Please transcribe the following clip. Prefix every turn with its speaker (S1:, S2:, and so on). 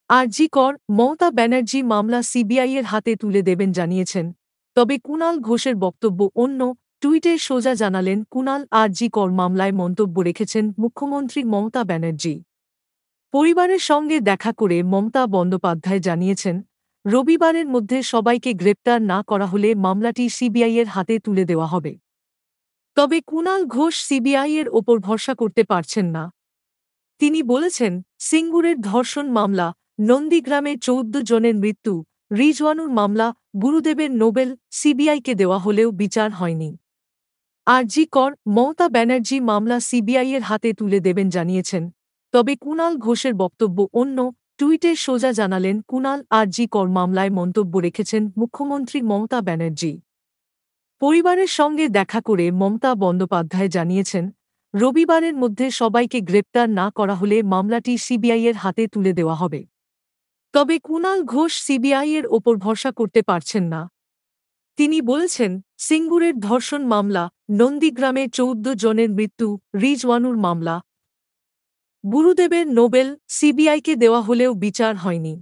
S1: আরজি কর মমতা ব্যানার্জি মামলা সিবিআইয়ের হাতে তুলে দেবেন জানিয়েছেন। তবে কুণাল ঘোষের বক্তব্য অন্য। টুইটে সোজা জানালেন কুণাল আরজি কর মামলায় মন্তব্য রেখেছেন মুখ্যমন্ত্রী মমতা ব্যানার্জি। পরিবারের সঙ্গে দেখা করে মমতা বন্দ্যোপাধ্যায় জানিয়েছেন, রবিবারের মধ্যে সবাইকে গ্রেপ্তার না করা হলে মামলাটি সিবিআইয়ের হাতে তুলে দেওয়া হবে। তবে কুণাল ঘোষ সিবিআইয়ের ওপর ভরসা করতে পারছেন না। তিনি বলেছেন, সিঙ্গুরের ধর্ষণ মামলা, নন্দীগ্রামে ১৪ জনের মৃত্যু, রিজওয়ানুর মামলা, গুরুদেবের নোবেল সিবিআইকে দেওয়া হলেও বিচার হয়নি। আরজি কর মমতা ব্যানার্জি মামলা সিবিআইয়ের হাতে তুলে দেবেন জানিয়েছেন। তবে কুণাল ঘোষের বক্তব্য অন্য। টুইটে সোজা জানালেন কুণাল আরজি কর মামলায় মন্তব্য রেখেছেন মুখ্যমন্ত্রী মমতা ব্যানার্জি। পরিবারের সঙ্গে দেখা করে মমতা বন্দ্যোপাধ্যায় জানিয়েছেন, রবিবারের মধ্যে সবাইকে গ্রেপ্তার না করা হলে মামলাটি সিবিআইয়ের হাতে তুলে দেওয়া হবে। তবে কুণাল ঘোষ সিবিআইয়ের ওপর ভরসা করতে পারছেন না। তিনি বলেছেন, সিঙ্গুরের ধর্ষণ মামলা, নন্দীগ্রামে ১৪ জনের মৃত্যু, রিজওয়ানুর মামলা, গুরুদেবের নোবেল সিবিআইকে দেওয়া হলেও বিচার হয়নি।